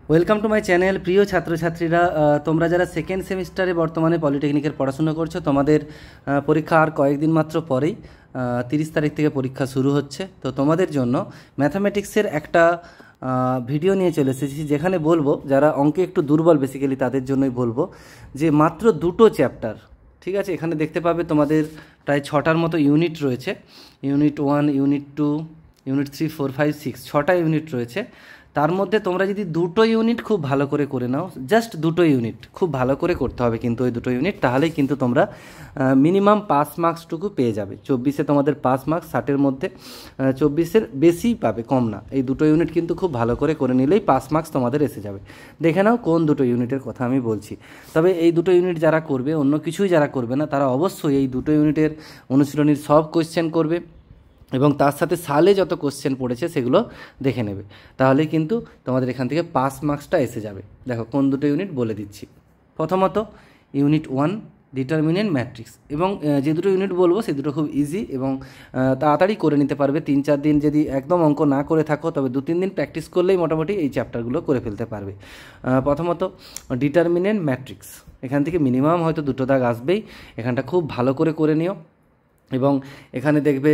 Welcome to my channel. প্রিয় ছাত্রছাত্রীরা, তোমরা যারা সেকেন্ড সেমিস্টারে বর্তমানে পলিটেকনিকের পড়াশুনো করছো, তোমাদের পরীক্ষা আর কয়েকদিন মাত্র পরেই 30 তারিখ থেকে পরীক্ষা শুরু হচ্ছে। তো তোমাদের জন্য ম্যাথামেটিক্সের একটা ভিডিও নিয়ে চলে এসেছি, যেখানে বলবো যারা অঙ্কে একটু দুর্বল বেসিক্যালি তাদের জন্যই বলবো যে মাত্র দুটো চ্যাপ্টার, ঠিক আছে, এখানে দেখতে পাবে তোমাদের প্রায় 6টার মতো ইউনিট রয়েছে। ইউনিট 1, ইউনিট 2, ইউনিট 3, 4, 5, 6, 6টা ইউনিট রয়েছে। তার মধ্যে তোমরা যদি দুটো ইউনিট খুব ভালো করে নাও, জাস্ট দুটো ইউনিট খুব ভালো করে করতে হবে কিন্তু ওই দুটো ইউনিট, তাহলেই কিন্তু তোমরা মিনিমাম পাস মার্কসটুকু পেয়ে যাবে। 24-এ তোমাদের পাস মার্কস, 60-এর মধ্যে 24-এর বেশি পাবে, কম না। এই দুটো ইউনিট কিন্তু খুব ভালো করে নিলেই পাস মার্কস তোমাদের এসে যাবে। দেখে নাও কোন দুটো ইউনিটের কথা আমি বলছি। তবে এই দুটো ইউনিট যারা করবে, অন্য কিছুই যারা করবে না, তারা অবশ্যই এই দুটো ইউনিটের অনুশীলনীর সব কোয়েশ্চেন করবে এবং তার সাথে সালে যত কোশ্চেন পড়েছে সেগুলো দেখে নেবে। তাহলে কিন্তু তোমাদের এখান থেকে পাস মার্কসটা এসে যাবে। দেখো কোন দুটো ইউনিট বলে দিচ্ছি। প্রথমত ইউনিট 1, ডিটারমিনেন্ট ম্যাট্রিক্স। এবং যে দুটো ইউনিট বলবো সেই দুটো খুব ইজি এবং তাড়াতাড়ি করে নিতে পারবে। 3-4 দিন যদি একদম অঙ্ক না করে থাকো, তবে 2-3 দিন প্র্যাকটিস করলেই মোটামুটি এই চ্যাপ্টারগুলো করে ফেলতে পারবে। প্রথমত ডিটারমিনেন্ট ম্যাট্রিক্স, এখান থেকে মিনিমাম হয়তো দুটো দাগ আসবেই। এখানটা খুব ভালো করে নিও। এবং এখানে দেখবে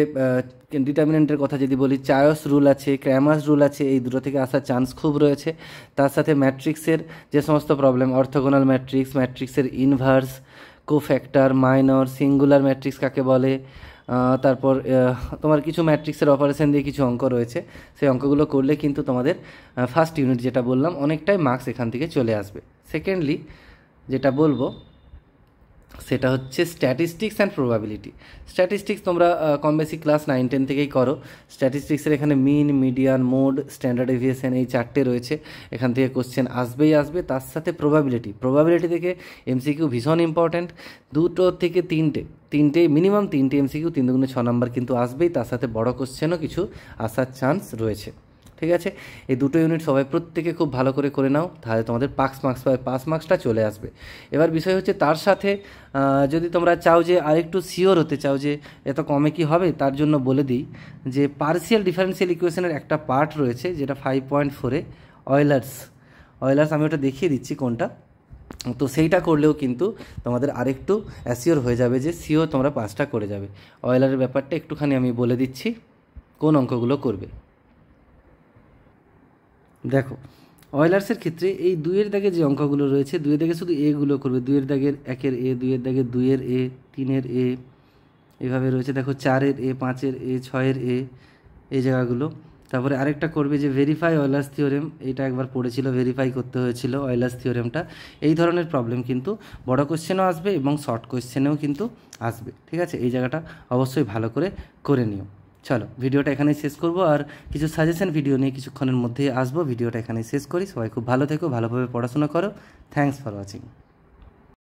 ডিটারমিনেন্টের কথা যদি বলি, চায়স রুল আছে, ক্র্যামার্স রুল আছে, এই দুটো থেকে আসার চান্স খুব রয়েছে। তার সাথে ম্যাট্রিক্সের যে সমস্ত প্রবলেম, অর্থোগোনাল ম্যাট্রিক্স, ম্যাট্রিক্সের inverse, cofactor, minor, singular matrix কাকে বলে, তারপর তোমার কিছু ম্যাট্রিক্সের অপারেশন দিয়ে কিছু অঙ্ক রয়েছে, সেই অঙ্কগুলো করলে কিন্তু তোমাদের ফার্স্ট ইউনিট যেটা বললাম অনেকটাই মার্কস এখান থেকে চলে আসবে। সেকেন্ডলি যেটা বলবো সেটা হচ্ছে স্ট্যাটিস্টিক্স অ্যান্ড প্রবাবিলিটি। স্ট্যাটিস্টিক্স তোমরা কম বেশি ক্লাস 9-10 থেকেই করো। স্ট্যাটিস্টিক্সের এখানে মিন, মিডিয়ান, মোড, স্ট্যান্ডার্ড ডেভিয়েশন, এই 4টে রয়েছে। এখান থেকে কোশ্চেন আসবেই আসবে। তার সাথে প্রবাবিলিটি থেকে এমসিকিউ ভীষণ ইম্পর্ট্যান্ট। 2 থেকে 3টে মিনিমাম 3টে এমসিকিউ, 3 দুগুণে 6 নাম্বার কিন্তু আসবেই। তার সাথে বড় কোশ্চেনও কিছু আসার চান্স রয়েছে, ঠিক আছে। এই দুটো ইউনিট সবাই প্রত্যেকে খুব ভালো করে নাও, তাহলে তোমাদের পাস মার্কসটা চলে আসবে। এবার বিষয় হচ্ছে তার সাথে যদি তোমরা চাও যে আরেকটু শিওর হতে চাও যে এত কমে কি হবে, তার জন্য বলে দিই যে পার্শিয়াল ডিফারেন্সিয়াল ইকুয়েশনের একটা পার্ট রয়েছে যেটা 5.4-এ অয়েলার্স। আমি ওটা দেখিয়ে দিচ্ছি কোনটা। তো সেইটা করলেও কিন্তু তোমাদের আরেকটু অ্যাসিওর হয়ে যাবে যে শিওর তোমরা পাসটা করে যাবে। অয়েলারের ব্যাপারটা একটুখানি আমি বলে দিচ্ছি কোন অঙ্কগুলো করবে। দেখো অয়েলার্সের ক্ষেত্রে এই 2-এর দাগে যে অঙ্কগুলো রয়েছে, 2-এর দাগে শুধু এগুলো করবে। 2-এর দাগের 1-এর এ, 2-এর দাগের 2-এর এ, 3-এর এ, এভাবে রয়েছে। দেখো 4-এর এ, 5-এর এ, 6-এর এ, এই জায়গাগুলো। তারপরে আরেকটা করবে যে ভেরিফাই অয়েলার্স থিওরেম, এটা একবার পড়েছিল, ভেরিফাই করতে হয়েছিল অয়েলার্স থিওরেমটা। এই ধরনের প্রবলেম কিন্তু বড় কোশ্চেনও আসবে এবং শর্ট কোশ্চেনেও কিন্তু আসবে, ঠিক আছে। এই জায়গাটা অবশ্যই ভালো করে নিও। চলো ভিডিওটা এখানেই শেষ করব, আর কিছু সাজেশন ভিডিও নিয়ে কিছুক্ষণের মধ্যেই আসবো। ভিডিওটা এখানেই শেষ করি। সবাই খুব ভালো থেকো, ভালোভাবে পড়াশোনা করো। Thanks for watching.